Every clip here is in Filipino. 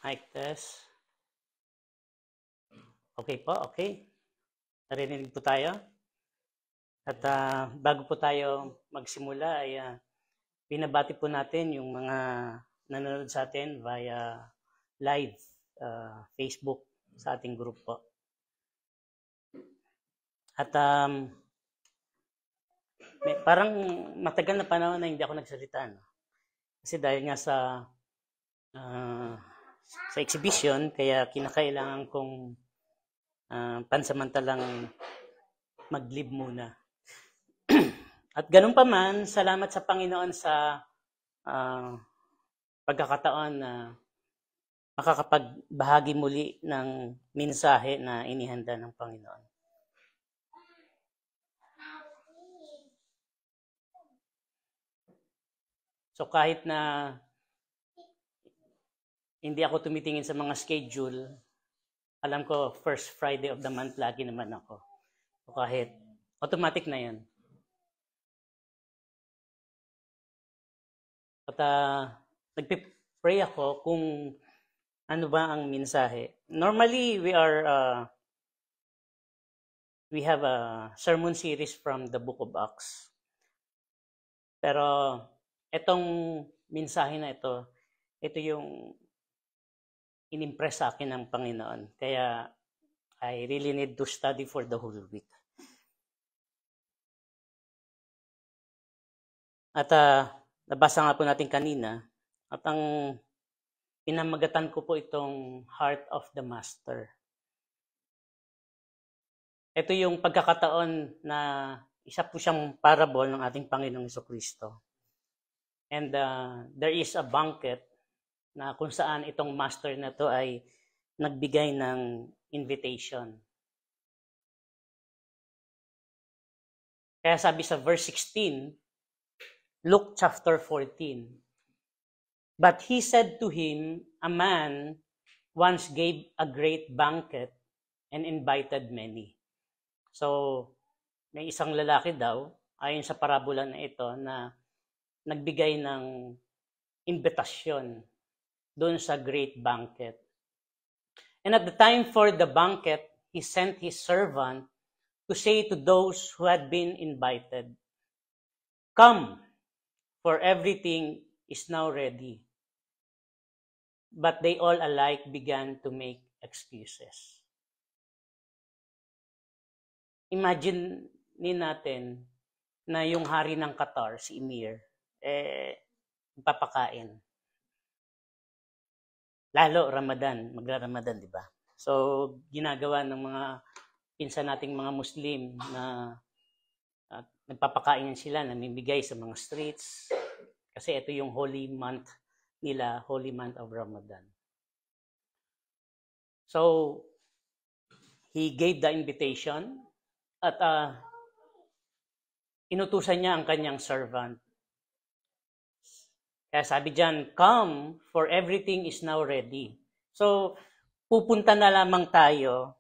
Mic test. Okay po, okay. Narinig po tayo. At bago po tayo magsimula ay binabati po natin yung mga nanonood sa atin via live Facebook sa ating group po. At parang matagal na panahon na hindi ako nagsalita. No? Kasi dahil nga sa exhibition, kaya kinakailangan kong pansamantalang mag-leave muna. At ganun pa man, salamat sa Panginoon sa pagkakataon na makakapagbahagi muli ng mensahe na inihanda ng Panginoon. So kahit na hindi ako tumitingin sa mga schedule, alam ko first Friday of the month lagi naman ako. So kahit automatic na yan. At nagpipray ako kung ano ba ang mensahe. Normally, we have a sermon series from the Book of Acts. Pero itong mensahe na ito yung inimpress sa akin ng Panginoon. Kaya I really need to study for the whole week. At nabasa nga po natin kanina, at ang pinamagatan ko po itong Heart of the Master. Ito yung pagkakataon na isa po siyang parable ng ating Panginoong Jesucristo. And there is a banquet na kung saan itong master na to ay nagbigay ng invitation. Kaya sabi sa verse 16, Luke chapter 14, But he said to him, a man once gave a great banquet and invited many. So, may isang lalaki daw, ayon sa parabola na ito, na nagbigay ng invitasyon doon sa great banquet. And at the time for the banquet, he sent his servant to say to those who had been invited, Come, for everything is now ready. But they all alike began to make excuses. Imagine natin na yung hari ng Qatar, si Emir, papakain. Lalo Ramadan, magra-Ramadan, di ba? So, ginagawa ng mga pinsan nating mga Muslim na nagpapakain sila, namimigay sa mga streets. Kasi ito yung holy month nila, holy month of Ramadan. So, he gave the invitation at inutusan niya ang kanyang servant. Kaya sabi dyan, come, for everything is now ready. So, pupunta na lamang tayo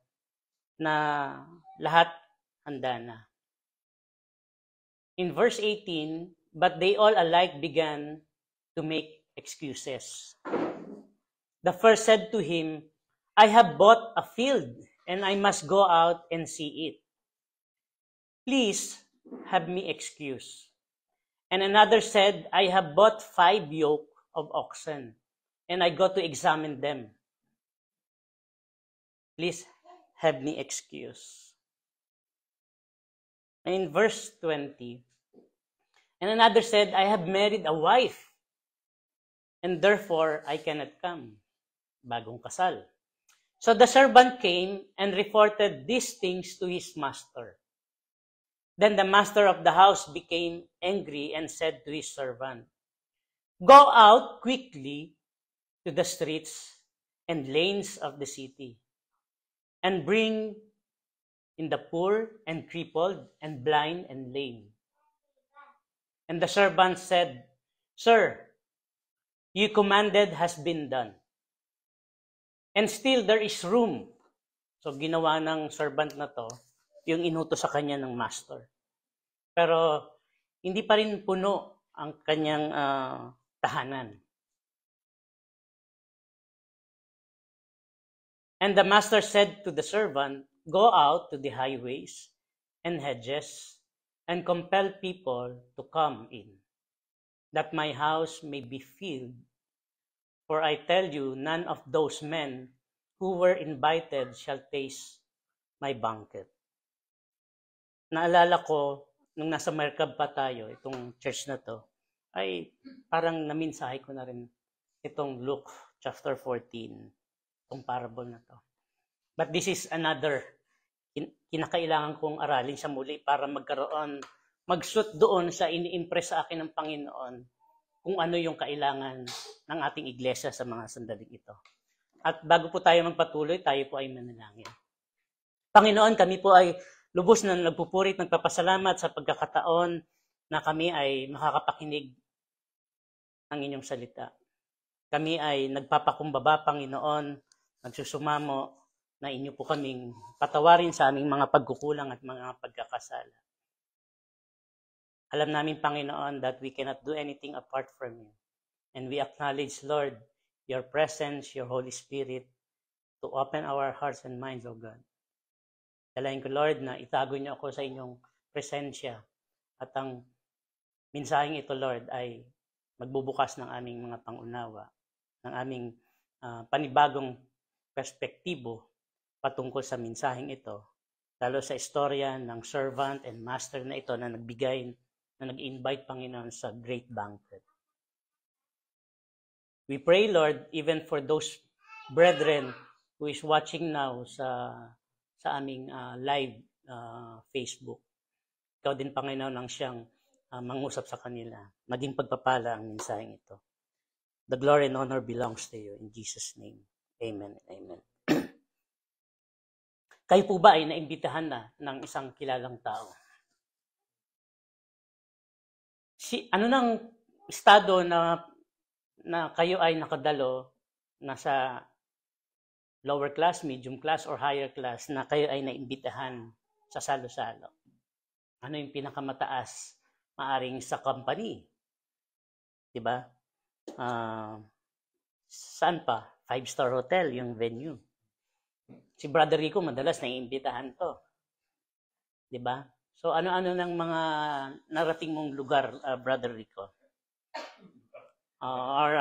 na lahat handa na. In verse 18, but they all alike began to make excuses. The first said to him, I have bought a field, and I must go out and see it. Please have me excused. And another said, I have bought 5 yoke of oxen, and I go to examine them. Please have me excused. And in verse 20, and another said, I have married a wife, and therefore I cannot come. Bagong kasal. So the servant came and reported these things to his master. Then the master of the house became angry and said to his servant, Go out quickly to the streets and lanes of the city, and bring in the poor and crippled and blind and lame. And the servant said, Sir, you commanded has been done, and still there is room. So ginawa ng servant na to, yung inutos sa kanya ng master. Pero hindi pa rin puno ang kanyang tahanan. And the master said to the servant, "Go out to the highways and hedges and compel people to come in, that my house may be filled. For I tell you, none of those men who were invited shall taste my banquet." Naalala ko, nung nasa Mercab pa tayo, itong church na to, ay parang naminsahe ko na rin itong Luke chapter 14, itong parable na to. But this is another kinakailangan kong aralin sa muli para mag-shoot doon sa ini-impress sa akin ng Panginoon kung ano yung kailangan ng ating iglesia sa mga sandaling ito. At bago po tayo magpatuloy, tayo po ay manalangin. Panginoon, kami po ay lubos na nagpupurit, nagpapasalamat sa pagkakataon na kami ay makakapakinig ng inyong salita. Kami ay nagpapakumbaba, Panginoon, nagsusumamo na inyo po kaming patawarin sa aming mga pagkukulang at mga pagkakasala. Alam namin, Panginoon, that we cannot do anything apart from you. And we acknowledge, Lord, your presence, your Holy Spirit, to open our hearts and minds, O God. Dalayan ko, Lord, na itago niyo ako sa inyong presensya. At ang mensaheng ito, Lord, ay magbubukas ng aming mga pangunawa, ng aming panibagong perspektibo patungkol sa mensaheng ito, lalo sa istorya ng servant and master na ito na nagbigay, na nag-invite, Panginoon, sa great banquet. We pray, Lord, even for those brethren who is watching now sa aming live Facebook. Ikaw din, Panginoon, ang siyang mangusap sa kanila. Maging pagpapala ang mensaheng ito. The glory and honor belongs to you. In Jesus' name. Amen and amen. Kayo po ba ay naimbitahan na ng isang kilalang tao? Ano nang estado na kayo ay nakadalo, nasa lower class, medium class, or higher class, na kayo ay naimbitahan sa salo-salo? Ano yung pinakamataas maaring sa company? Diba? Saan pa? 5-star hotel yung venue. Si Brother Rico madalas naiimbitahan to. 'Di ba? So ano-ano ng mga narating mong lugar, Brother Rico? Or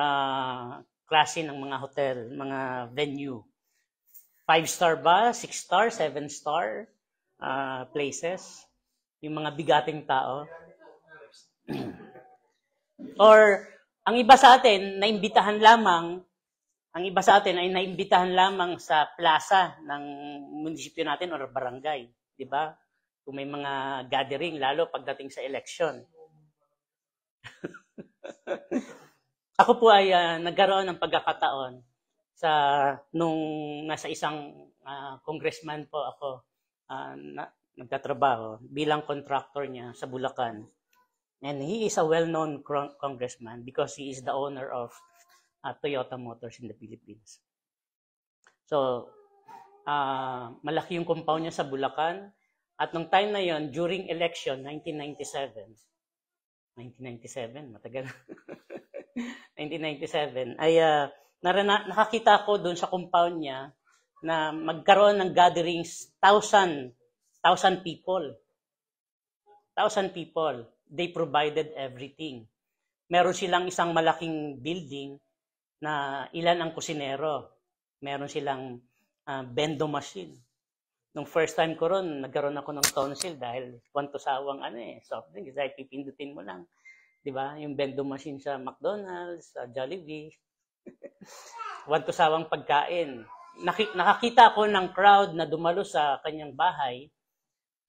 klase ng mga hotel, mga venue. 5-star ba? 6-star? 7-star places? Yung mga bigating tao? Or ang iba sa atin, naimbitahan lamang, ang iba sa atin ay naimbitahan lamang sa plaza ng munisipyo natin or barangay. Di ba? Kung may mga gathering, lalo pagdating sa election. Ako po ay nagkaroon ng pagkakataon nung nasa isang congressman po ako nagtatrabaho bilang contractor niya sa Bulacan. And he is a well-known congressman because he is the owner of Toyota Motors in the Philippines. So, malaki yung compound niya sa Bulacan. At nung time na yon, during election, 1997, matagal 1997, ay nakakita ko doon sa compound niya na magkaroon ng gatherings, 1,000 people. 1,000 people. They provided everything. Meron silang isang malaking building na ilan ang kusinero. Meron silang bendo machine. Nung first time ko ron, nagkaroon ako ng tonsil dahil kwanto sawang soft drink. Dahil pipindutin mo lang. Diba? Yung bendo machine sa McDonald's, sa Jollibee. Kwanto sawang pagkain. Nakakita ako ng crowd na dumalo sa kanyang bahay,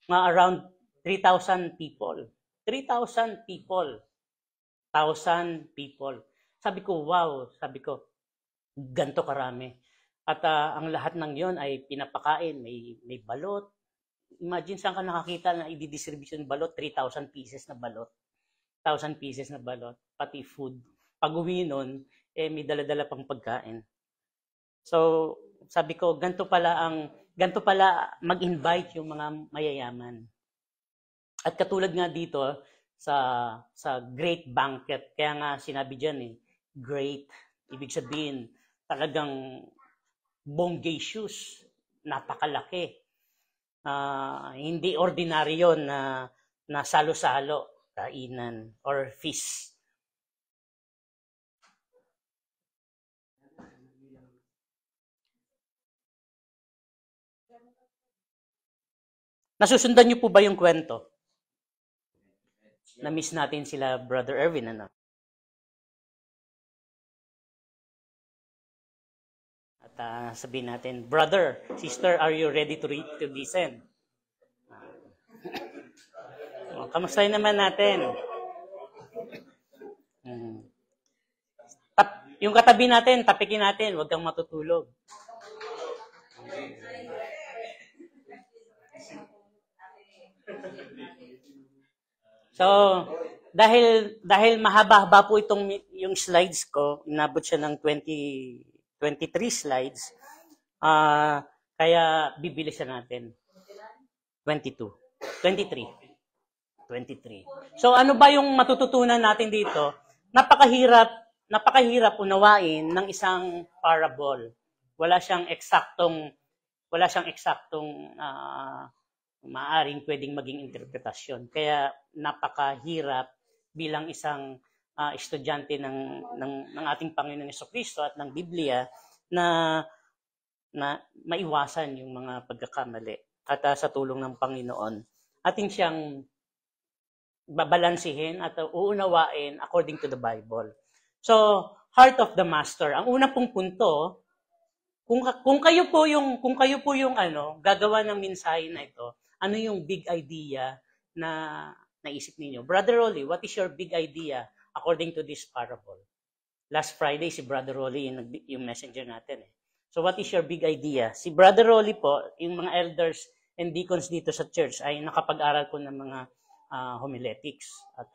mga around 3,000 people. 3,000 people. 1,000 people. Sabi ko, wow. Sabi ko, ganito karami. At ang lahat ng yon ay pinapakain. May balot. Imagine saan ka nakakita na i-distribution balot, 3,000 pieces na balot. 1,000 pieces na balot. Pati food. Pag-uwi nun, may dala-dala pang pagkain. So, sabi ko, ganito pala mag-invite yung mga mayayaman. At katulad nga dito, sa great banquet, kaya nga sinabi dyan great, ibig sabihin, talagang bongacious, napakalaki. Hindi ordinaryo na salo-salo, kainan, or feast. Nasusundan niyo po ba yung kwento? Na-miss natin sila Brother Erwin, ano? At sabihin natin, brother, sister, are you ready to listen? Kamustahin naman natin? Yung katabi natin, tapikin natin, huwag kang matutulog. So, dahil mahaba-haba po yung slides ko, inabot siya ng 23 slides, kaya bibilisan natin. 23. So, ano ba yung matututunan natin dito? Napakahirap unawain ng isang parable. Wala siyang eksaktong maaaring pwedeng maging interpretasyon. Kaya napakahirap bilang isang estudyante ng ating Panginoon Jesucristo at ng Biblia na maiwasan yung mga pagkakamali. At sa tulong ng Panginoon, atin siyang babalansihin at uunawain according to the Bible. So, heart of the master. Ang una pong punto, kung kayo po yung gagawa ng mensahe na ito, ano yung big idea na naisip ninyo? Brother Rolly, what is your big idea according to this parable? Last Friday, si Brother Rolly yung messenger natin. So what is your big idea? Si Brother Rolly po, yung mga elders and deacons dito sa church ay nakapag-aral po ng mga homiletics at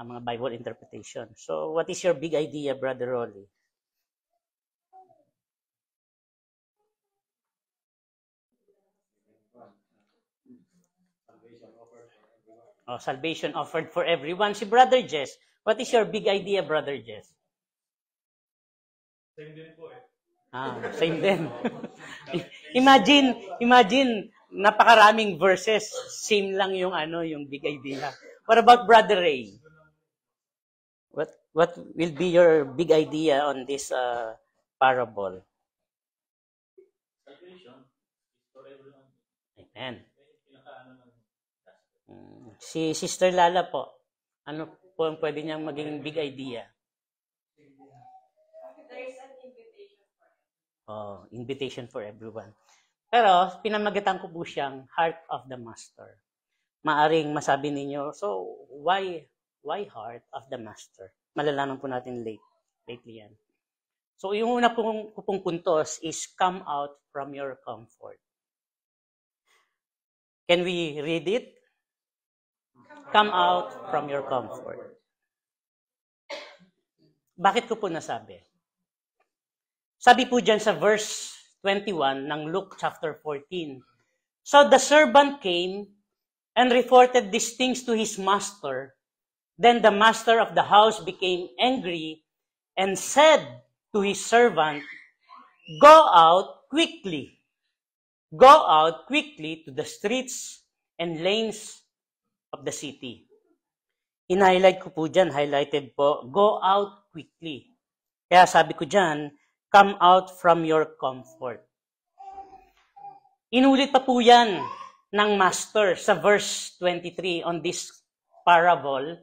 mga Bible interpretation. So what is your big idea, Brother Rolly? Salvation offered for everyone. Si Brother Jess, what is your big idea, Brother Jess? Same din po eh. Same din. Imagine, napakaraming verses, same lang yung big idea. What about Brother Ray? What will be your big idea on this parable? Salvation is for everyone. Amen. Si Sister Lala po, ano po ang pwede niyang maging big idea? There is an invitation for everyone. Invitation for everyone. Pero, pinamagatan ko po siyang heart of the master. Maaring masabi ninyo, so, why heart of the master? Malalaman po natin lately yan. So, yung una pong puntos is come out from your comfort. Can we read it? Come out from your comfort. Bakit ko po nasabi? Sabi po dyan sa verse 21 ng Luke chapter 14. So the servant came and reported these things to his master. Then the master of the house became angry and said to his servant, Go out quickly to the streets and lanes of the city. In-highlight ko po dyan, highlighted po, go out quickly. Kaya sabi ko dyan, come out from your comfort. Inulit pa po yan ng master sa verse 23 on this parable.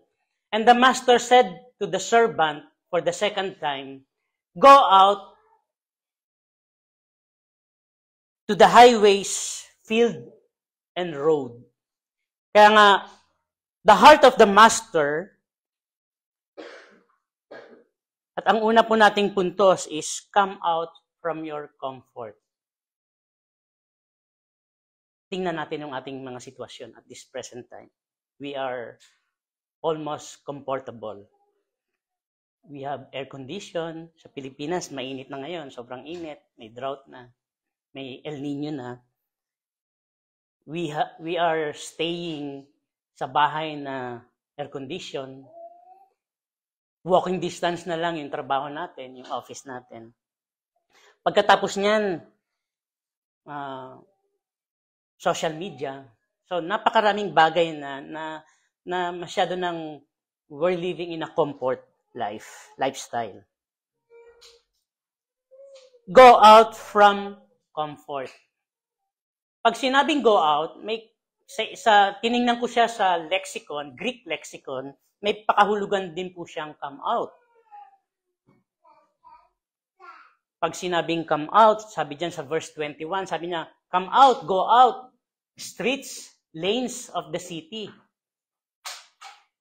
And the master said to the servant for the second time, go out to the highways, field, and road. Kaya nga, the heart of the master, at ang una po nating puntos is come out from your comfort. Tingnan natin yung ating mga sitwasyon at this present time. We are almost comfortable. We have air condition. Sa Pilipinas, mainit na ngayon. Sobrang init. May drought na. May El Nino na. We are staying sa bahay na air condition. Walking distance na lang yung trabaho natin, yung office natin. Pagkatapos niyan, social media. So, napakaraming bagay na masyado ng we're living in a comfort lifestyle. Go out from comfort. Pag sinabing go out, tiningnan ko siya sa lexicon, Greek lexicon, may pakahulugan din po siyang come out. Pag sinabing come out, sabi diyan sa verse 21, sabi niya, come out, go out, streets, lanes of the city.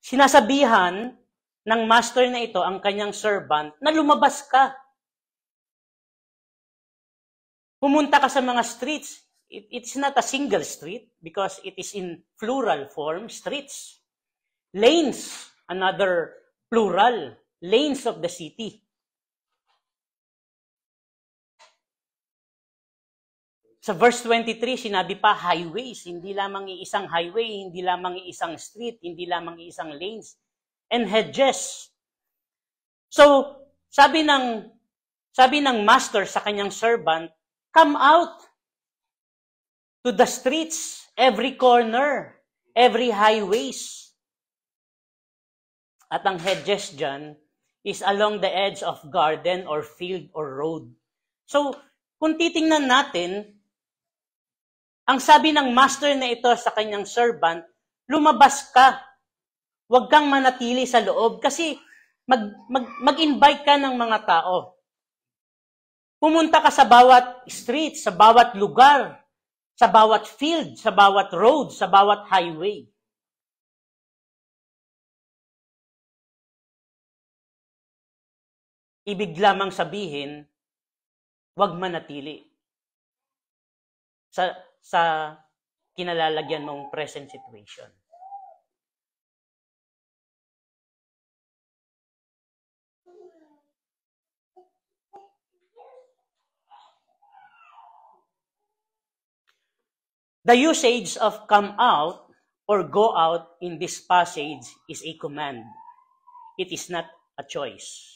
Sinasabihan ng master na ito, ang kanyang servant, na lumabas ka. Pumunta ka sa mga streets. It's not a single street because it is in plural form, streets. Lanes, another plural, lanes of the city. Sa verse 23, sinabi pa highways, hindi lamang iisang highway, hindi lamang iisang street, hindi lamang iisang lanes, and hedges. So, sabi ng master sa kanyang servant, come out to the streets, every corner, every highways. At ang hedges dyan is along the edge of garden or field or road. So, kung titingnan natin, ang sabi ng master na ito sa kanyang servant, lumabas ka. Huwag kang manatili sa loob kasi mag-invite ka ng mga tao. Pumunta ka sa bawat street, sa bawat lugar, sa bawat field, sa bawat road, sa bawat highway. Ibig lamang sabihin, huwag manatili sa kinalalagyan mong present situation. The usage of come out or go out in this passage is a command. It is not a choice.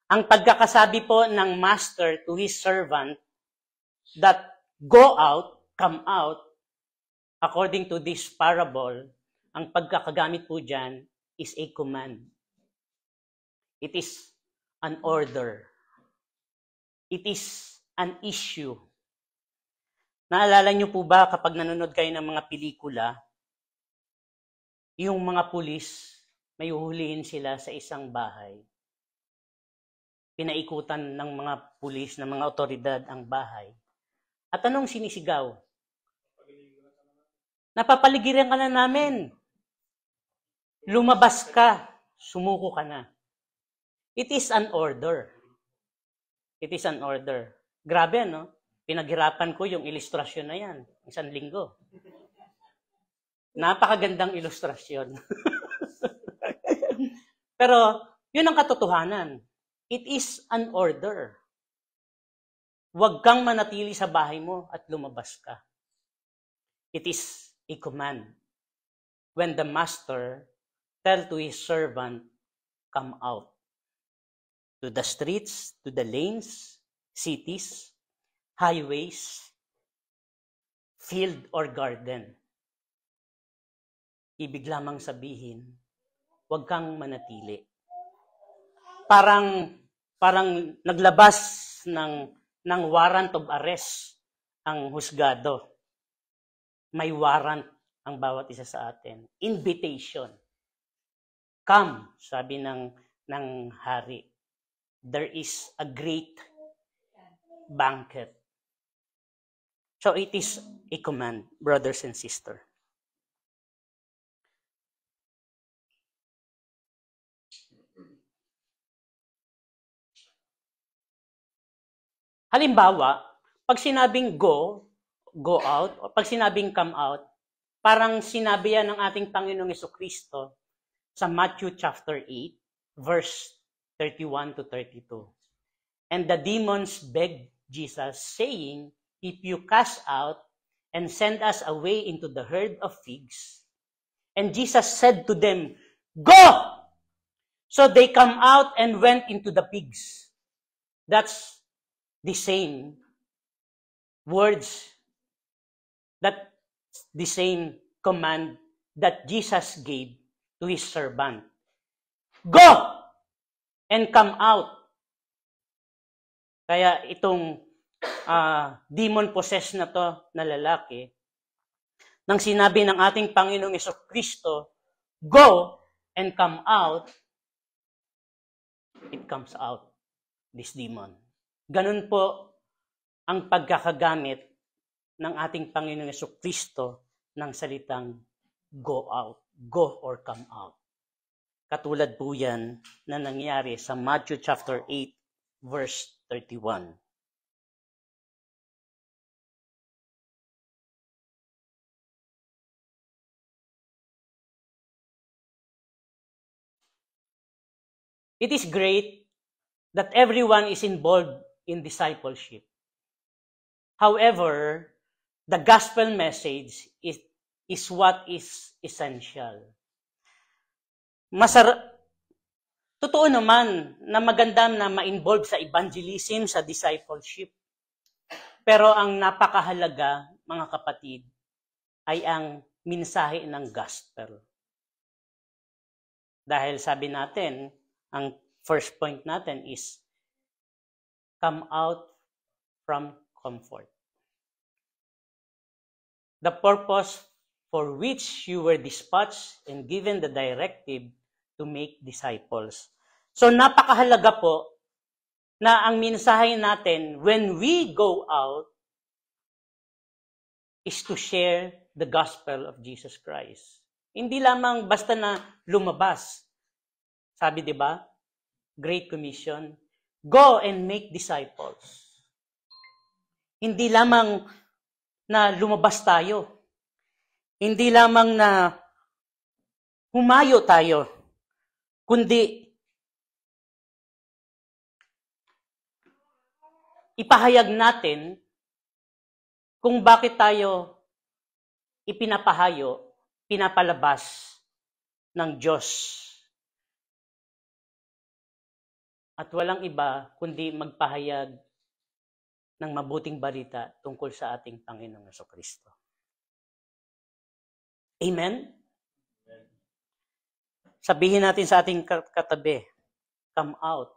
Ang pagkakasabi po ng master to his servant that go out, come out, according to this parable, ang pagkakagamit po dyan is a command. It is an order. It is an issue. Naalala niyo po ba kapag nanonood kayo ng mga pelikula, yung mga pulis, may uhulihin sila sa isang bahay. Pinaikutan ng mga pulis, ng mga otoridad ang bahay. At anong sinisigaw? Napapaligiran ka na namin. Lumabas ka. Sumuko ka na. It is an order. It is an order. Grabe, no? Pinaghirapan ko yung ilustrasyon na yan. Isang linggo. Napakagandang ilustrasyon. Pero, yun ang katotohanan. It is an order. Huwag kang manatili sa bahay mo at lumabas ka. It is a command. When the master tell to his servant, come out. To the streets, to the lanes, cities, highways, field or garden. Ibig lamang sabihin, huwag kang manatili. Parang naglabas ng warrant of arrest ang husgado. May warrant ang bawat isa sa atin. Invitation. Come, sabi ng hari. There is a great banquet. So it is a command, brothers and sisters. Halimbawa, pag sinabing go out, o pag sinabing come out, parang sinabi yan ng ating Panginoong Jesucristo sa Matthew chapter 8, verse 31 to 32. And the demons begged Jesus, saying, if you cast out and send us away into the herd of pigs. And Jesus said to them, go! So they come out and went into the pigs. That's the same words, that the same command that Jesus gave to his servant. Go and come out. Kaya itong demon-possessed na to na lalaki, nang sinabi ng ating Panginoong Jesucristo, go and come out, it comes out, this demon. Ganun po ang pagkakagamit ng ating Panginoong Jesucristo ng salitang go out, go or come out. Katulad po yan na nangyari sa Matthew chapter 8, verse 31. It is great that everyone is involved in discipleship. However, the gospel message is what is essential. Totoo naman na maganda na ma-involve sa evangelism, sa discipleship. Pero ang napakahalaga, mga kapatid, ay ang mensahe ng gospel. Dahil sabi natin, ang first point natin is, come out from comfort. The purpose for which you were dispatched and given the directive to make disciples. So napakahalaga po na ang mensahe natin when we go out is to share the gospel of Jesus Christ. Hindi lamang basta na lumabas. Sabi, di ba? Great Commission. Go and make disciples. Hindi lamang na lumabas tayo. Hindi lamang na humayo tayo. Kundi ipahayag natin kung bakit tayo ipinapahayo, pinapalabas ng Diyos. At walang iba kundi magpahayag ng mabuting balita tungkol sa ating Panginoong Jesucristo. Amen? Sabihin natin sa ating katabi, come out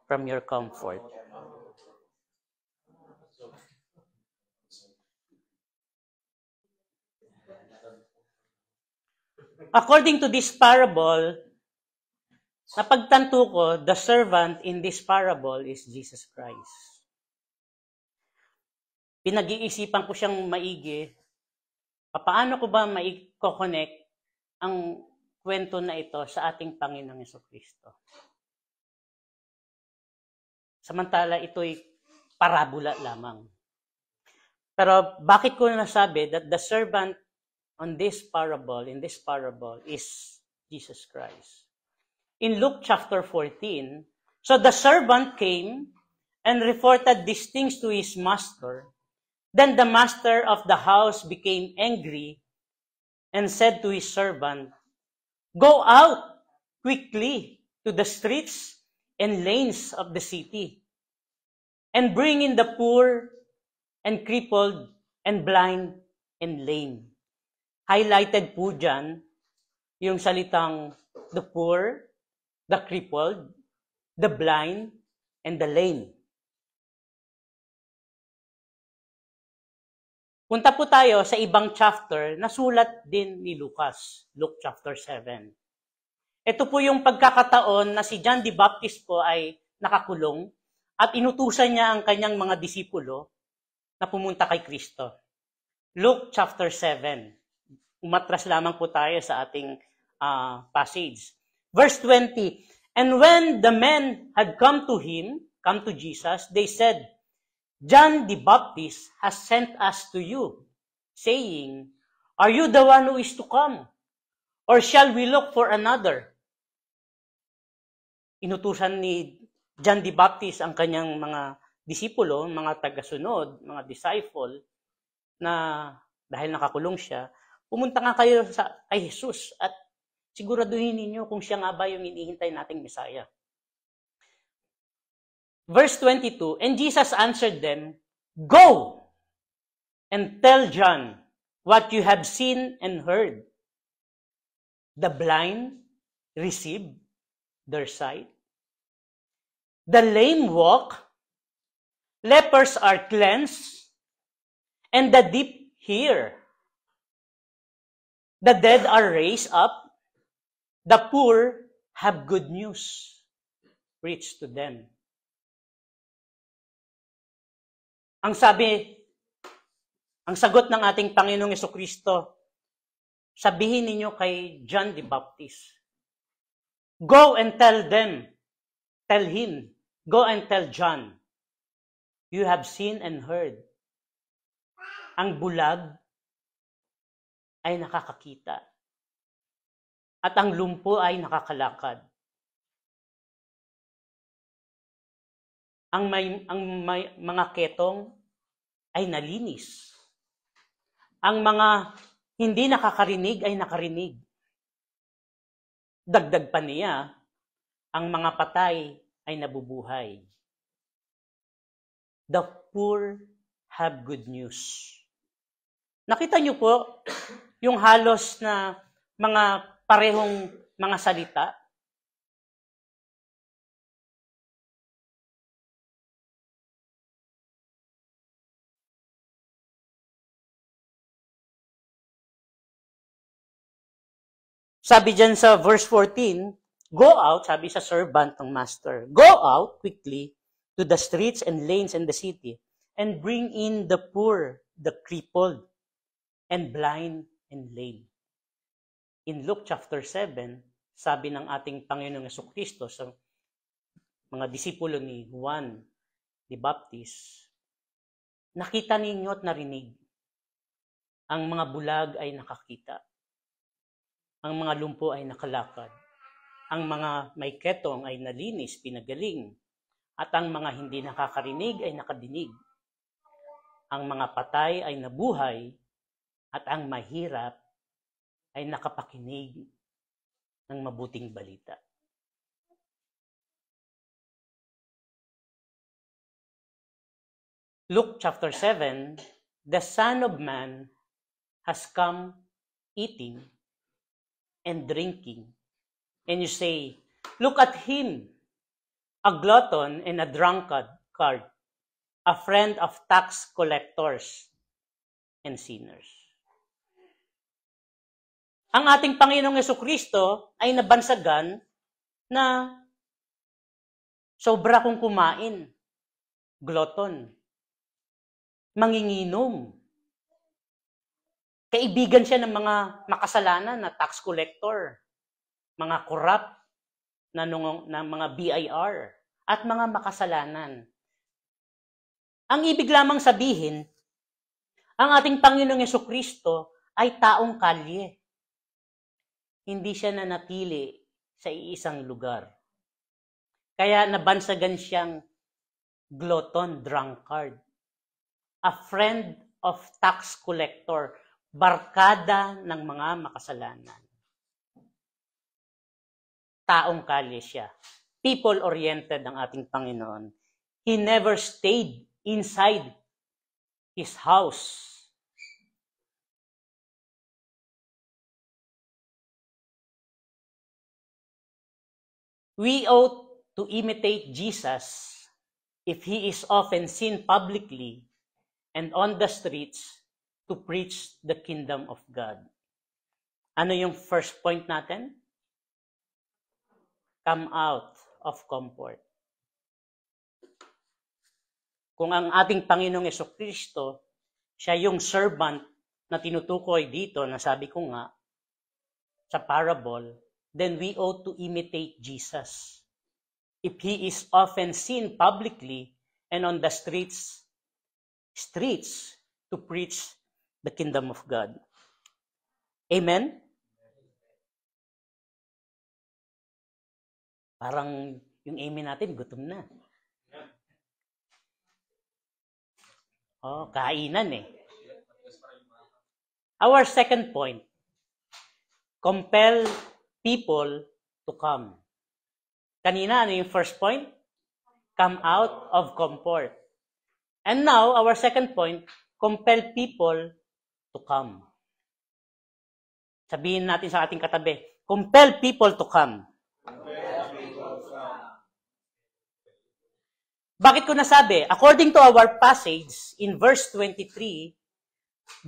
from your comfort. According to this parable, napagtanto ko, the servant in this parable is Jesus Christ. Pinag-iisipan ko siyang maigi, paano ko ba mai-connect ang kwento na ito sa ating Panginoong Jesucristo? Samantala, ito'y parabola lamang. Pero bakit ko nasabi that the servant in this parable is Jesus Christ? In Luke chapter 14, so the servant came and reported these things to his master. Then the master of the house became angry and said to his servant, go out quickly to the streets and lanes of the city and bring in the poor and crippled and blind and lame. Highlighted po dyan yung salitang the poor, the crippled, the blind, and the lame. Punta po tayo sa ibang chapter na sulat din ni Lucas, Luke chapter 7. Ito po yung pagkakataon na si John the Baptist po ay nakakulong at inutusan niya ang kanyang mga disipulo na pumunta kay Kristo. Luke chapter 7. Umatras lamang po tayo sa ating passage. Verse 20, and when the men had come to Jesus, they said, John the Baptist has sent us to you, saying, are you the one who is to come? Or shall we look for another? Inutusan ni John the Baptist ang kanyang mga disipulo, mga tagasunod, mga disciple, na dahil nakakulong siya, pumunta nga kayo kay Jesus at siguraduhin ninyo kung siya nga ba yung inihintay nating Messiah. Verse 22, and Jesus answered them, "Go and tell John what you have seen and heard. The blind receive their sight. The lame walk, lepers are cleansed, and the deaf hear. The dead are raised up, the poor have good news preached to them." Ang sagot ng ating Panginoong Jesucristo, sabihin ninyo kay John the Baptist, go and tell him, go and tell John, you have seen and heard. Ang bulag ay nakakakita. At ang lumpo ay nakakalakad. Ang may mga ketong ay nalinis. Ang mga hindi nakakarinig ay nakarinig. Dagdag pa niya, ang mga patay ay nabubuhay. The poor have good news. Nakita niyo po yung halos na mga parehong mga salita? Sabi dyan sa verse 14, go out, sabi sa servant ng master, go out quickly to the streets and lanes in the city and bring in the poor, the crippled, and blind and lame. In Luke chapter 7, sabi ng ating Panginoong Jesucristo sa mga disipulo ni Juan the Baptist, nakita ninyo at narinig, ang mga bulag ay nakakita. Ang mga lumpo ay nakalakad. Ang mga may ketong ay nalinis, pinagaling. At ang mga hindi nakakarinig ay nakadinig. Ang mga patay ay nabuhay. At ang mahirap ay nakapakinig ng mabuting balita. Luke chapter 7, the Son of Man has come eating and drinking. And you say, look at him, a glutton and a drunkard, a friend of tax collectors and sinners. Ang ating Panginoong Jesucristo ay nabansagan na sobra kong kumain, glutton, manginginom. Kaibigan siya ng mga makasalanan na tax collector, mga corrupt na mga BIR, at mga makasalanan. Ang ibig lamang sabihin, ang ating Panginoong Jesucristo ay taong kalye. Hindi siya nanatili sa iisang lugar. Kaya nabansagan siyang glutton, drunkard, a friend of tax collector, barkada ng mga makasalanan. Taong kalye siya. People-oriented ang ating Panginoon. He never stayed inside his house. We ought to imitate Jesus if he is often seen publicly and on the streets to preach the kingdom of God. Ano yung first point natin? Come out of comfort. Kung ang ating Panginoong Jesucristo, siya yung servant na tinutukoy dito, na sabi ko nga, sa parable, then we ought to imitate Jesus. If he is often seen publicly and on the streets to preach the kingdom of God. Amen? Parang yung amen natin, gutom na. Oh, kainan eh. Our second point, compel people to come. Kanina, ano yung first point? come out of comfort. And now, our second point, compel people to come. Sabihin natin sa ating katabi, compel people to come. Bakit ko nasabi? According to our passage in verse 23,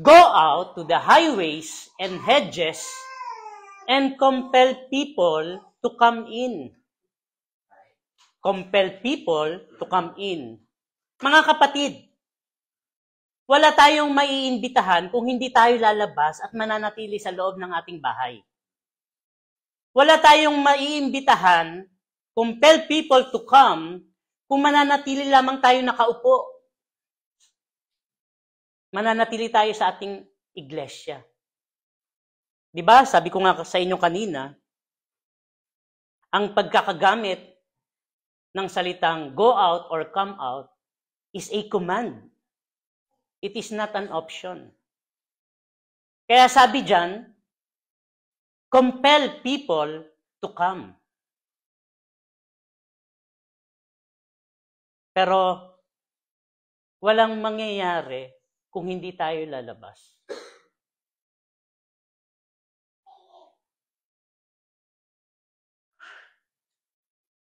go out to the highways and hedges and compel people to come in. Compel people to come in. Mga kapatid, wala tayong maiimbitahan kung hindi tayo lalabas at mananatili sa loob ng ating bahay. Wala tayong maiimbitahan, compel people to come, kung mananatili lamang tayo nakaupo. Mananatili tayo sa ating iglesia. Diba? Sabi ko nga sa inyo kanina, ang pagkakagamit ng salitang go out or come out is a command. It is not an option. Kaya sabi dyan, compel people to come. Pero walang mangyayari kung hindi tayo lalabas.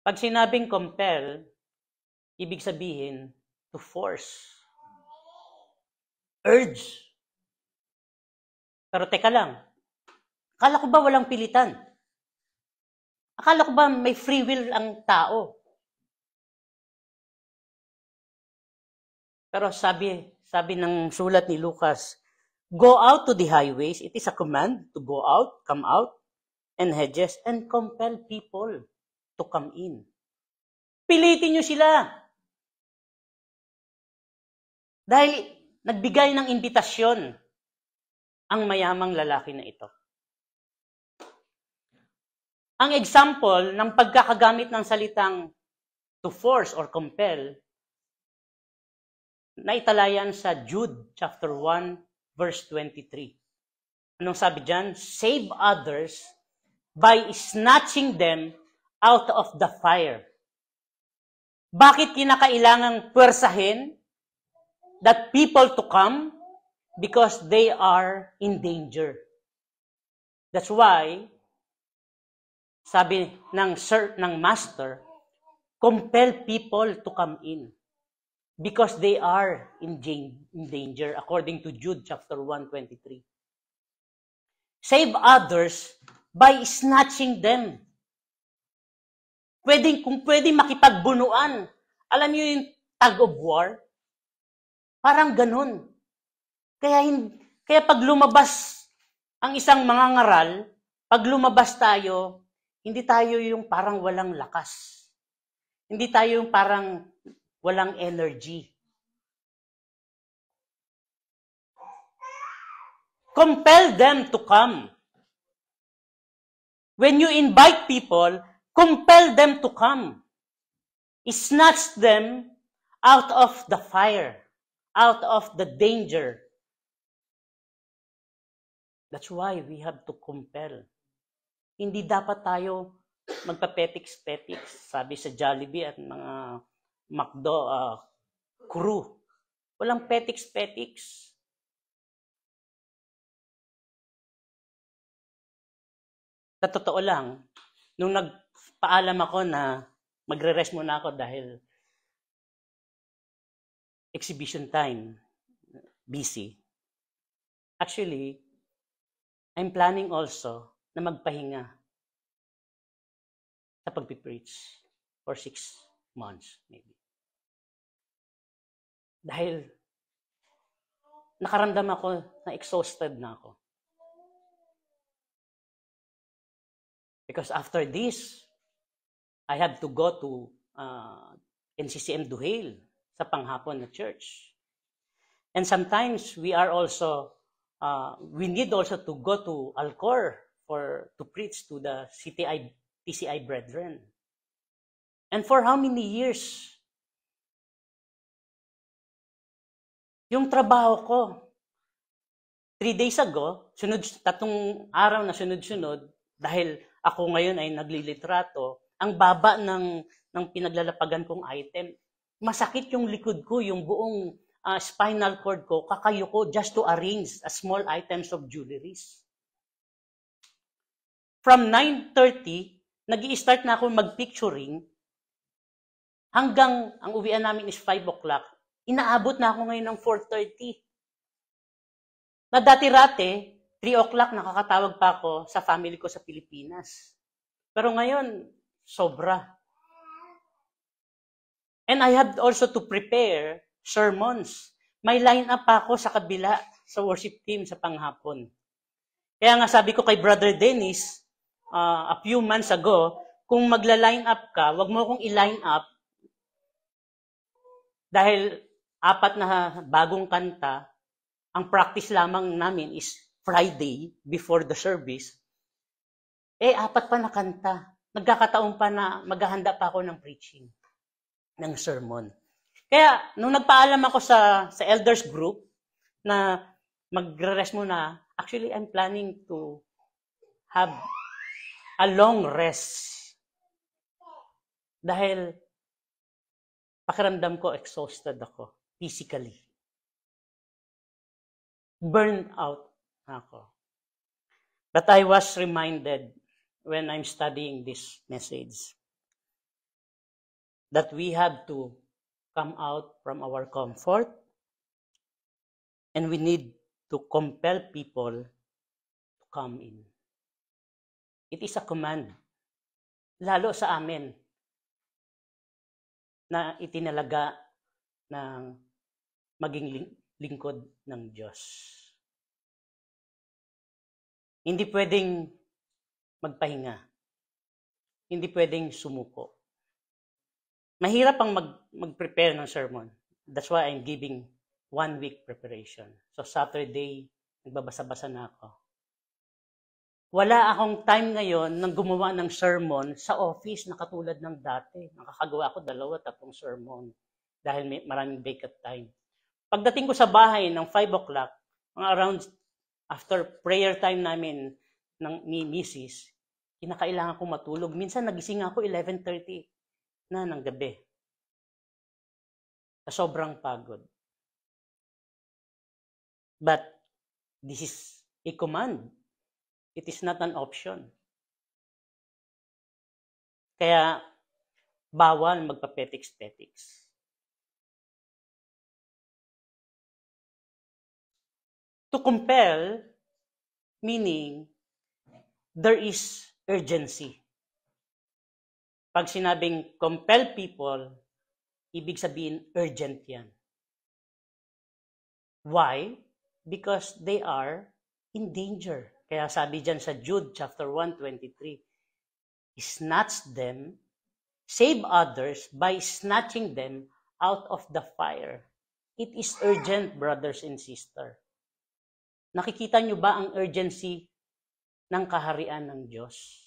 Pag sinabing compel, ibig sabihin to force. Urge. Pero teka lang, akala ko ba walang pilitan? Akala ko ba may free will ang tao? Pero sabi ng sulat ni Lucas, go out to the highways. It is a command to go out, come out, and hedges, and compel people to come in. Pilitin nyo sila. Dahil nagbigay ng imbitasyon ang mayamang lalaki na ito. Ang example ng pagkakagamit ng salitang to force or compel, naitalayan sa Jude chapter 1 verse 23. Anong sabi diyan? Save others by snatching them out of the fire. Bakit kinakailangang puwersahin that people to come? Because they are in danger. That's why sabi ng master, compel people to come in. Because they are in danger, according to Jude chapter 1:23. Save others by snatching them. Kung pwede makipagbunuan. Alam niyo yung tug of war? Parang ganun. Kaya pag lumabas ang isang mangangaral, pag lumabas tayo, hindi tayo yung parang walang lakas. Hindi tayo yung parang walang energy. Compel them to come. When you invite people, compel them to come. Snatch them out of the fire, out of the danger. That's why we have to compel. Hindi dapat tayo magpa-petiks-petiks, sabi sa Jollibee at mga McDo crew. Walang petiks-petiks. Sa totoo lang, nung nagpaalam ako na magre-rest muna ako dahil exhibition time, busy. Actually, I'm planning also na magpahinga sa pagpipreach for 6 months, maybe. Dahil nakaramdam ako na exhausted na ako. Because after this, I have to go to NCCM Duhale sa panghapon na church. And sometimes we are also, we need also to go to Alcor to preach to the TCI brethren. And for how many years? Yung trabaho ko, 3 days ago, 3 araw na sunod-sunod, dahil ako ngayon ay naglilitrato, ang baba ng ng pinaglalapagan kong item. Masakit yung likod ko, yung buong spinal cord ko, kakayo ko just to arrange a small items of jewelries. From 9:30, nag-i-start na ako mag-picturing hanggang ang uwian namin is 5 o'clock. Inaabot na ako ngayon ng 4:30. Na dati-rate, 3 o'clock nakakatawag pa ako sa family ko sa Pilipinas. Pero ngayon, sobra. And I had also to prepare sermons. May line up pa ako sa kabila sa worship team sa panghapon. Kaya nga sabi ko kay Brother Dennis, a few months ago, kung magla-line up ka, wag mo akong i-line up dahil 4 na bagong kanta, ang practice lamang namin is Friday before the service. 4 pa na kanta. Nagkakataon pa na maghahanda pa ako ng preaching, ng sermon. Kaya, nung nagpaalam ako sa elders group na magre-rest muna, actually, I'm planning to have a long rest. Dahil pakiramdam ko, exhausted ako, physically. Burned out ako. But I was reminded when I'm studying this message that we have to come out from our comfort and we need to compel people to come in. It is a command, lalo sa amin, na itinalaga ng maging lingkod ng Diyos. Hindi pwedeng magpahinga. Hindi pwedeng sumuko. Mahirap ang mag-prepare ng sermon. That's why I'm giving 1 week preparation. So Saturday, nagbabasa-basa na ako. Wala akong time ngayon nang gumawa ng sermon sa office na katulad ng dati. Nakakagawa ako 2-3 sermon dahil may maraming vacant time. Pagdating ko sa bahay ng 5 o'clock, mga around after prayer time namin ni Mrs., kinakailangan ko matulog. Minsan nagising ako 11:30 na ng gabi. Sobrang pagod. But this is a command. It is not an option. Kaya bawal magpa-petics-petics. To compel, meaning there is urgency. Pag sinabing compel people, ibig sabihin urgent yan. Why? Because they are in danger. Kaya sabi dyan sa Jude chapter 1:23, snatch them, save others by snatching them out of the fire. It is urgent, brothers and sisters. Nakikita nyo ba ang urgency ng kaharian ng Diyos?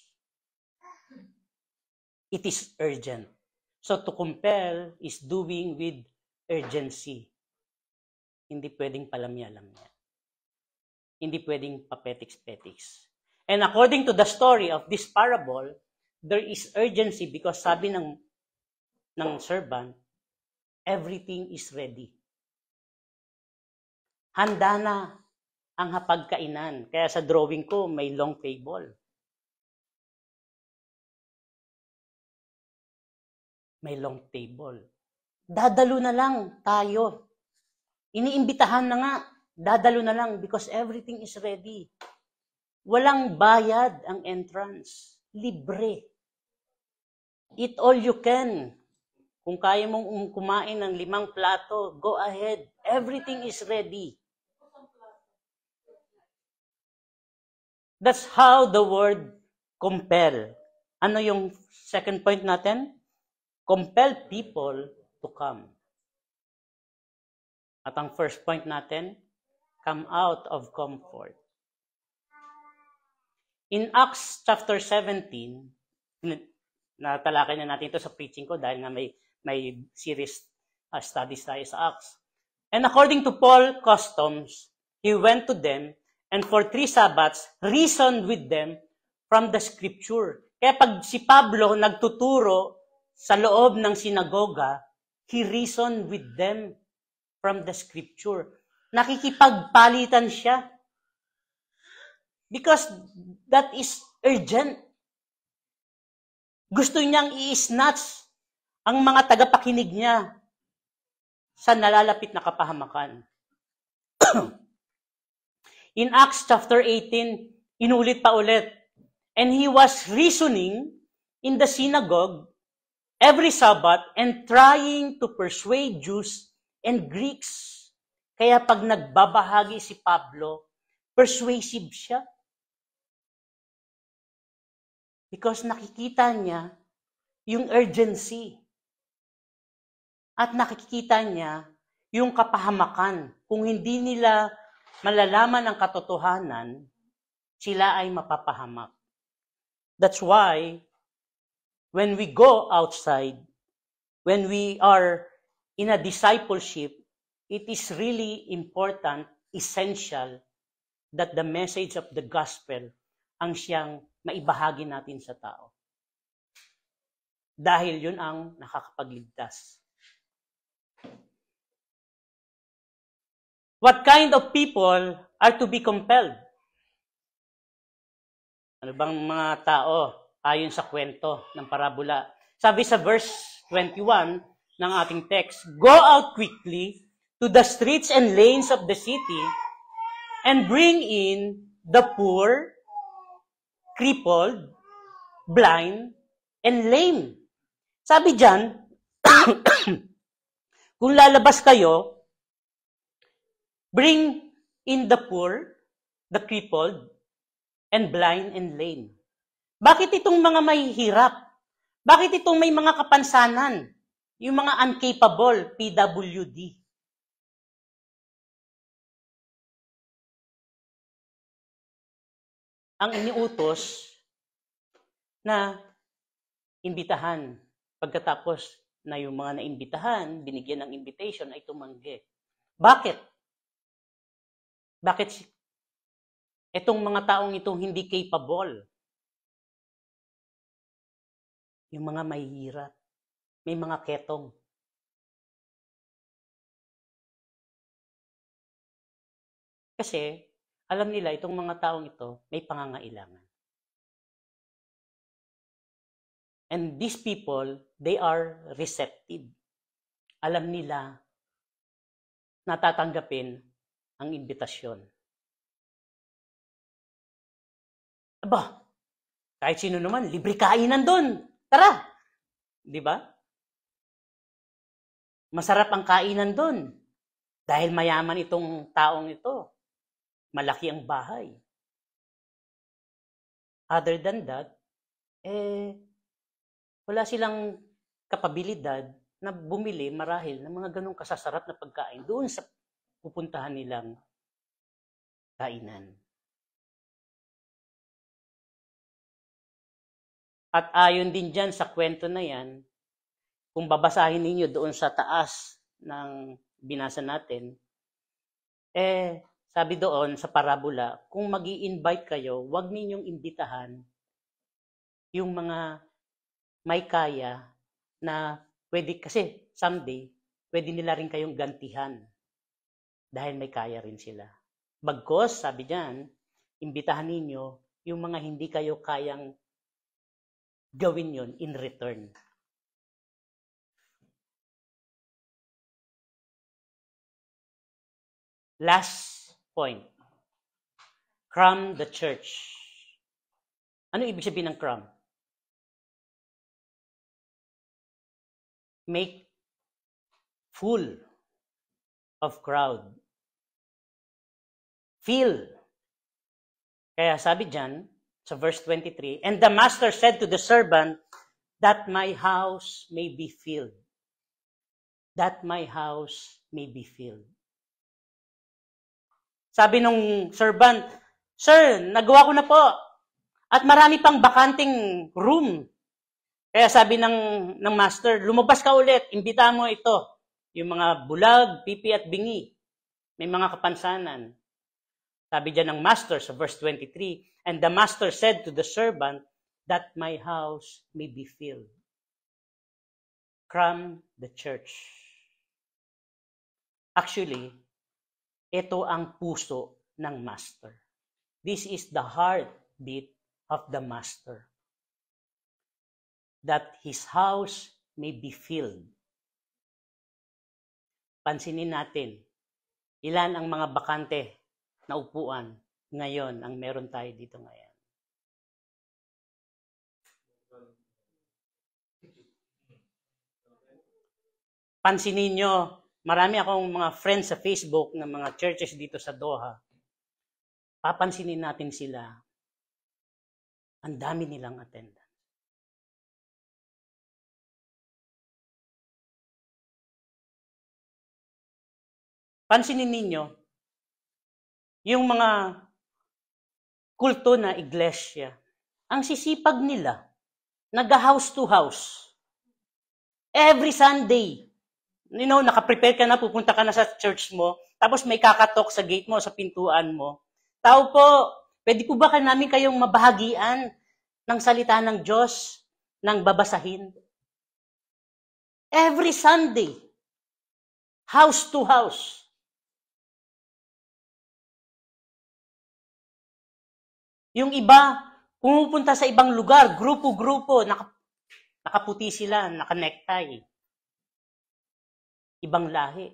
It is urgent. So to compel is doing with urgency. Hindi pwedeng palamya-lamya. Hindi pwedeng papetiks-petiks. And according to the story of this parable, there is urgency because sabi ng servant, everything is ready. Handa na ang hapagkainan. Kaya sa drawing ko, may long table. May long table. Dadalo na lang tayo. Iniimbitahan na nga. Dadalo na lang because everything is ready. Walang bayad ang entrance. Libre. Eat all you can. Kung kaya mong kumain ng 5 plato, go ahead. Everything is ready. That's how the word compel. Ano yung second point natin? Compel people to come. At ang first point natin, come out of comfort. In Acts chapter 17, natalakay na natin ito sa preaching ko dahil nga may series studies tayo sa Acts. And according to Paul's customs, he went to them and for 3 Sabbaths reasoned with them from the scripture. Kaya pag si Pablo nagtuturo sa loob ng sinagoga, he reasoned with them from the scripture. Nakikipagpalitan siya. Because that is urgent. Gusto niyang i-snatch ang mga tagapakinig niya sa nalalapit na kapahamakan. In Acts chapter 18, inulit pa ulit. And he was reasoning in the synagogue every Sabbath and trying to persuade Jews and Greeks. Kaya pag nagbabahagi si Pablo, persuasive siya. Because nakikita niya yung urgency. At nakikita niya yung kapahamakan. Kung hindi nila malalaman ang katotohanan, sila ay mapapahamak. That's why, when we go outside, when we are in a discipleship, it is really important, essential, that the message of the gospel ang siyang maibahagi natin sa tao. Dahil yun ang nakakapagligtas. What kind of people are to be compelled? Ano bang mga tao ayon sa kwento ng parabola? Sabi sa verse 21 ng ating text, "Go out quickly to the streets and lanes of the city and bring in the poor, crippled, blind, and lame." Sabi dyan, kung lalabas kayo, bring in the poor, the crippled, and blind and lame. Bakit itong mga mahihirap? Bakit itong may mga kapansanan? Yung mga uncapable, PWD. Ang iniutos na imbitahan. Pagkatapos na yung mga naimbitahan, binigyan ng invitation, ay tumanggi. Bakit? Bakit itong mga taong itong hindi capable? Yung mga mahihirap, may mga ketong. Kasi, alam nila, itong mga taong ito, may pangangailangan. And these people, they are receptive. Alam nila, natatanggapin ang imbitasyon. Aba, kahit sino naman, libre kainan doon. Tara! Di ba? Masarap ang kainan doon. Dahil mayaman itong taong ito. Malaki ang bahay. Other than that, wala silang kapabilidad na bumili marahil ng mga ganong kasasarap na pagkain doon sa pupuntahan nilang kainan. At ayon din dyan sa kwento na yan, kung babasahin ninyo doon sa taas ng binasa natin, sabi doon sa parabola, kung mag-i-invite kayo, huwag ninyong imbitahan yung mga may kaya na pwede, kasi someday, pwede nila rin kayong gantihan dahil may kaya rin sila. Bagkos, sabi diyan, imbitahan ninyo yung mga hindi kayo kayang gawin yon in return. Last point. Cram the church. Ano ibig sabihin ng cram? Make full of crowd. Fill. Kaya sabi dyan, sa verse 23, "And the master said to the servant, that my house may be filled. That my house may be filled." Sabi nung servant, "Sir, nagawa ko na po. At marami pang bakanting room." Kaya sabi ng master, "Lumabas ka ulit, imbita mo ito. Yung mga bulag, pipi at bingi. May mga kapansanan." Sabi dyan ng master sa verse 23, "And the master said to the servant, that my house may be filled." cram the church. Actually, ito ang puso ng master. This is the heartbeat of the master. That his house may be filled. Pansinin natin, ilan ang mga bakante na upuan ngayon ang meron tayo dito ngayon. Pansinin nyo, marami akong mga friends sa Facebook ng mga churches dito sa Doha. Papansinin natin sila. Ang dami nilang attendance. Pansinin ninyo, yung mga kulto na iglesia, ang sisipag nila, nag-house to house. Every Sunday, nakaprepare ka na, pupunta ka na sa church mo, tapos may kakatok sa gate mo, sa pintuan mo. Tao po, pwede po ba namin kayong mabahagian ng salita ng Diyos, ng babasahin? Every Sunday, house to house. Yung iba, pumupunta sa ibang lugar, grupo-grupo, nakaputi sila, naka-necktie. Ibang lahi.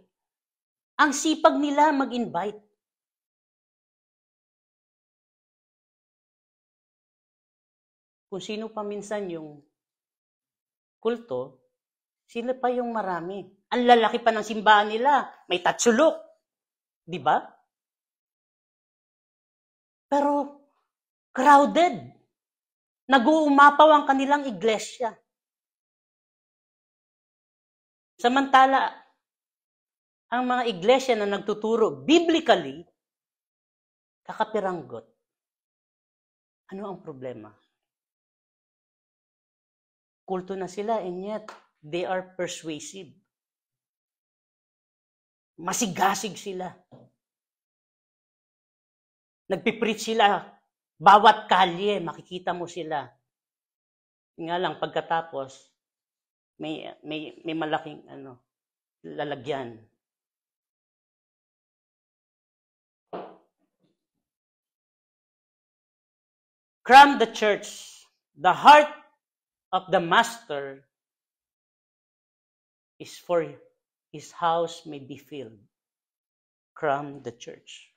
Ang sipag nila mag-invite. Kung sino pa minsan yung kulto, sila pa yung marami. Ang lalaki pa ng simbahan nila, may tatsulok. Di ba? Pero, crowded. Nag-uumapaw ang kanilang iglesia. Samantala, ang mga iglesia na nagtuturo biblically, kakapiranggot. Ano ang problema? Kulto na sila and yet they are persuasive. Masigasig sila. Nagpipreach sila. Bawat kalye, makikita mo sila. Nga lang, pagkatapos, may malaking lalagyan. Cram the church. The heart of the master is for his house may be filled. Cram the church.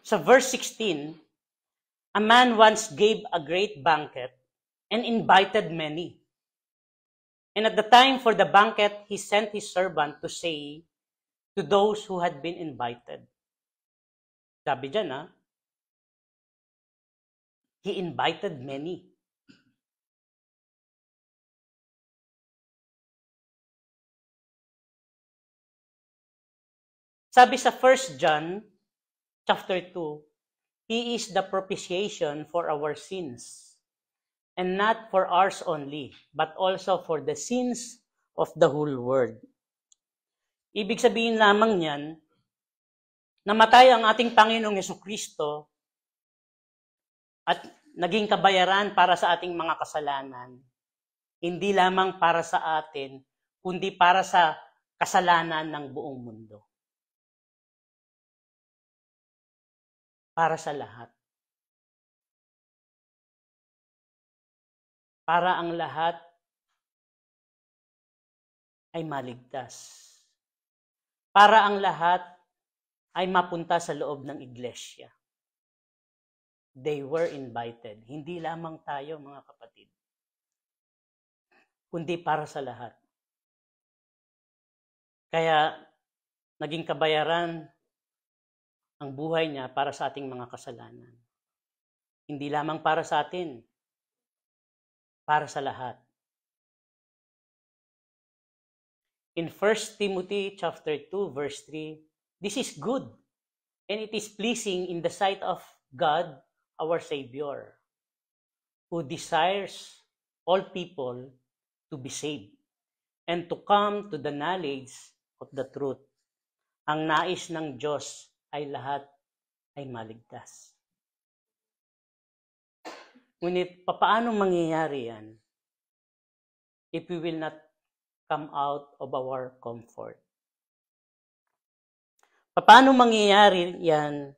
Sa verse 16, a man once gave a great banquet and invited many. And at the time for the banquet, he sent his servant to say to those who had been invited. Sabi dyan, he invited many. Sabi sa 1 John chapter 2, he is the propitiation for our sins, and not for ours only, but also for the sins of the whole world. Ibig sabihin lamang niyan, namatay ang ating Panginoong Jesucristo at naging kabayaran para sa ating mga kasalanan. Hindi lamang para sa atin, kundi para sa kasalanan ng buong mundo. Para sa lahat. Para ang lahat ay maligtas. Para ang lahat ay mapunta sa loob ng iglesia. They were invited. Hindi lamang tayo, mga kapatid. Kundi para sa lahat. Kaya, naging kabayaran ang buhay niya para sa ating mga kasalanan. Hindi lamang para sa atin, para sa lahat. In 1 Timothy chapter 2, verse 3, this is good, and it is pleasing in the sight of God, our Savior, who desires all people to be saved and to come to the knowledge of the truth. Ang nais ng Diyos ay lahat ay maligtas. Ngunit papaano mangyayari yan? if we will not come out of our comfort. Paano mangyayari yan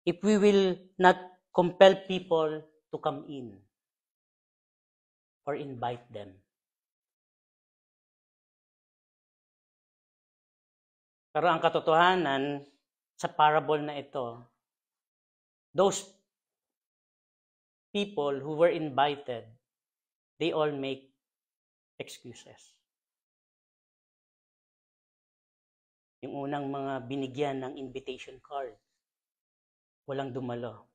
if we will not compel people to come in or invite them? Pero ang katotohanan sa parable na ito, those people who were invited, they all make excuses. Yung unang mga binigyan ng invitation card, walang dumalo.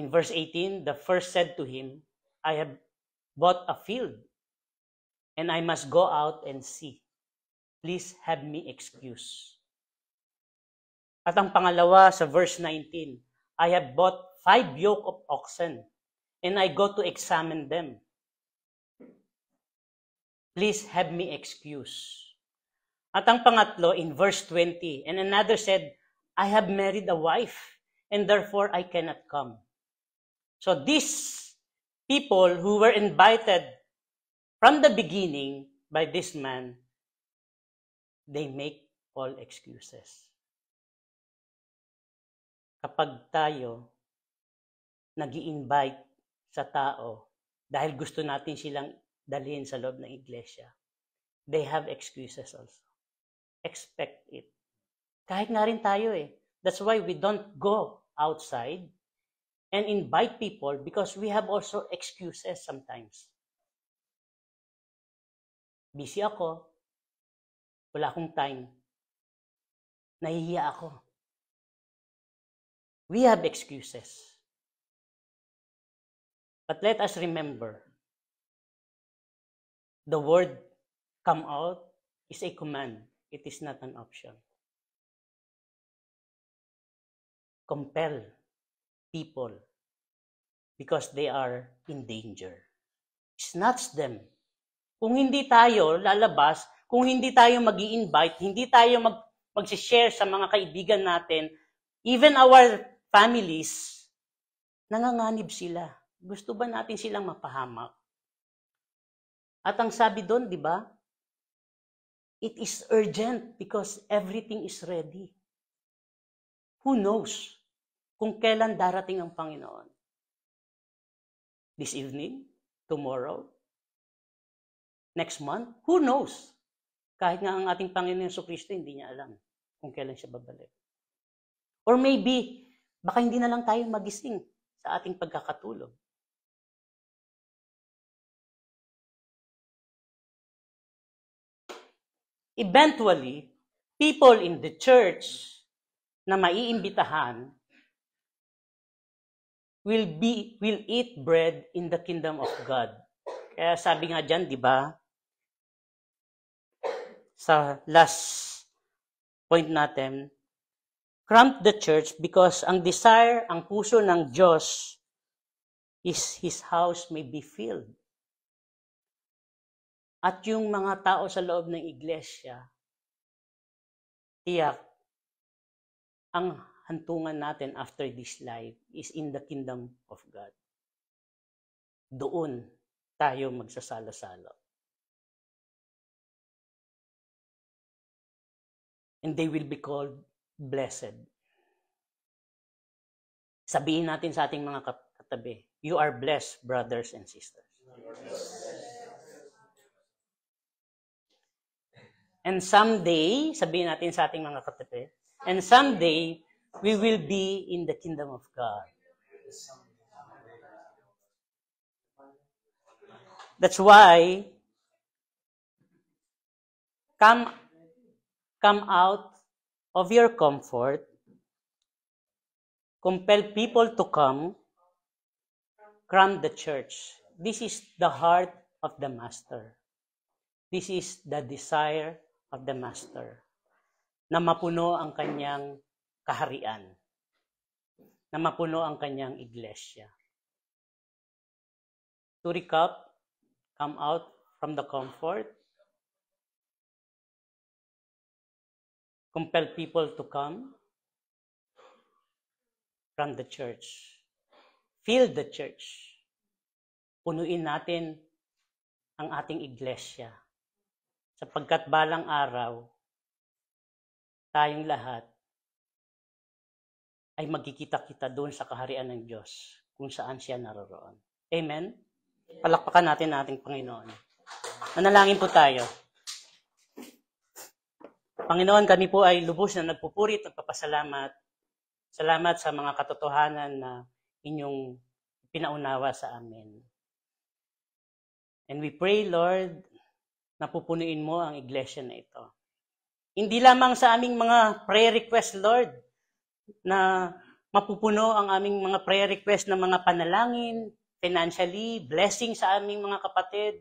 In verse 18, the first said to him, I have bought a field, and I must go out and see. Please have me excuse. At ang pangalawa sa verse 19, I have bought 5 yoke of oxen, and I go to examine them. Please have me excuse. At ang pangatlo, in verse 20, and another said, I have married a wife, and therefore I cannot come. So these people who were invited from the beginning by this man, they make all excuses. Kapag tayo nag-i-invite sa tao dahil gusto natin silang dalhin sa loob ng iglesia, they have excuses also. Expect it. Kahit nga rin tayo eh. That's why we don't go outside and invite people because we have also excuses sometimes. Busy ako. Wala akong time. Nahihiya ako. We have excuses. But let us remember, the word come out is a command. It is not an option. Compel people because they are in danger. Snatch them. Kung hindi tayo lalabas, kung hindi tayo mag-i-invite, hindi tayo mag-share sa mga kaibigan natin, even our families, nanganganib sila. Gusto ba natin silang mapahamak? At ang sabi doon, di ba? It is urgent because everything is ready. Who knows kung kailan darating ang Panginoon? This evening? Tomorrow? Next month? Who knows? Kahit nga ang ating Panginoon Jesucristo, hindi niya alam kung kailan siya babalik. Or maybe, baka hindi na lang tayo magising sa ating pagkakatulog. Eventually, people in the church na maiimbitahan will eat bread in the kingdom of God. Kaya sabi nga dyan, di ba? Sa last point natin, cramp the church because ang desire, ang puso ng Diyos is His house may be filled. At yung mga tao sa loob ng iglesia, tiyak, ang hantungan natin after this life is in the kingdom of God. Doon tayo magsasalo-salo. And they will be called blessed. Sabihin natin sa ating mga katabi, you are blessed, brothers and sisters. And someday, sabihin natin sa ating mga katabi, and someday, we will be in the kingdom of God. That's why, come out of your comfort, compel people to come, cram the church. This is the heart of the master. This is the desire of the master. Na mapuno ang kanyang kaharian. Na mapuno ang kanyang iglesia. To recap, come out from the comfort, compel people to come from the church. Fill the church. Punuin natin ang ating iglesia. Sapagkat balang araw, tayong lahat ay magkikita-kita doon sa kaharian ng Diyos kung saan siya naroroon. Amen? Palakpakan natin ating Panginoon. Manalangin po tayo. Panginoon, kami po ay lubos na nagpupuri at nagpapasalamat. Salamat sa mga katotohanan na inyong pinaunawa sa amin. And we pray, Lord, na pupunuin mo ang iglesia na ito. Hindi lamang sa aming mga prayer request, Lord, na mapupuno ang aming mga prayer request ng mga panalangin, financially, blessing sa aming mga kapatid,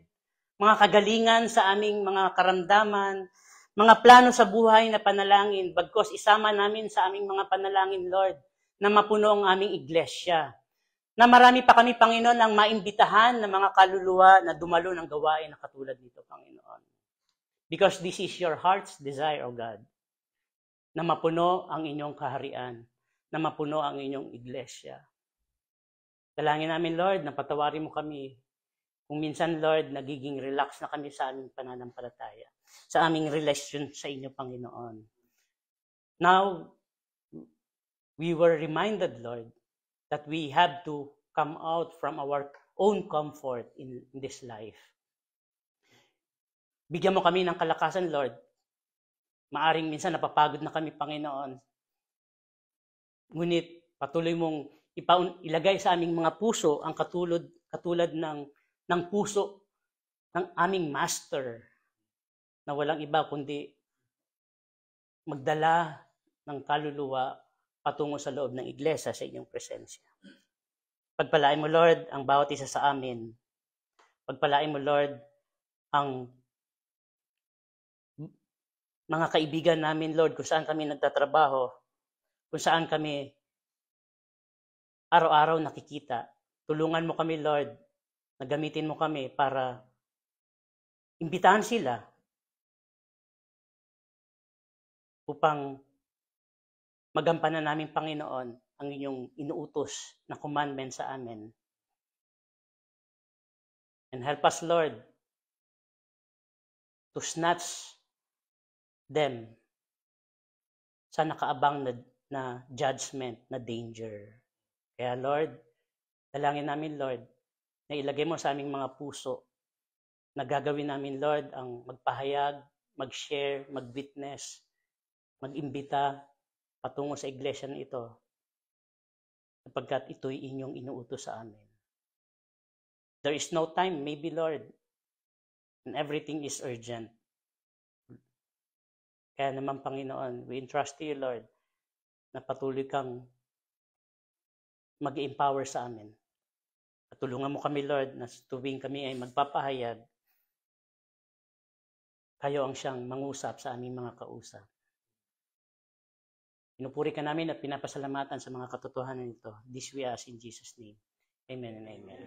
mga kagalingan sa aming mga karamdaman, mga plano sa buhay na panalangin, bagkos isama namin sa aming mga panalangin, Lord, na mapuno ang aming iglesia. Na marami pa kami, Panginoon, ang maimbitahan ng mga kaluluwa na dumalo ng gawain na katulad nito, Panginoon. Because this is your heart's desire, O God, na mapuno ang inyong kaharian, na mapuno ang inyong iglesia. Dalangin namin, Lord, na patawarin mo kami. Kung minsan, Lord, nagiging relax na kami sa aming pananampalataya, sa aming relasyon sa inyo, Panginoon. Now, we were reminded, Lord, that we have to come out from our own comfort in this life. Bigyan mo kami ng kalakasan, Lord. Maaring minsan napapagod na kami, Panginoon. Ngunit patuloy mong ilagay sa aming mga puso ang katulad ng puso ng aming Master na walang iba kundi magdala ng kaluluwa patungo sa loob ng iglesia sa inyong presensya. Pagpalain mo, Lord, ang bawat isa sa amin. Pagpalain mo, Lord, ang mga kaibigan namin, Lord, kung saan kami nagtatrabaho, kung saan kami araw-araw nakikita. Tulungan mo kami, Lord, na gamitin mo kami para imbitahan sila upang magampanan namin, Panginoon, ang inyong inuutos na commandment sa amin. And help us, Lord, to snatch them sa nakaabang na judgment, na danger. Kaya, Lord, dalangin namin, Lord, na ilagay mo sa aming mga puso na gagawin namin, Lord, ang magpahayag, mag-share, mag-witness, mag-imbita patungo sa iglesia na ito sapagkat ito'y inyong inuutos sa amin. There is no time, maybe, Lord, and everything is urgent. Kaya naman, Panginoon, we entrust to you, Lord, na patuloy kang mag-empower sa amin. At tulungan mo kami, Lord, na tuwing kami ay magpapahayag, kayo ang siyang mangusap sa aming mga kausap. Pinupuri ka namin at pinapasalamatan sa mga katotohanan nito. This we ask in Jesus' name. Amen and amen.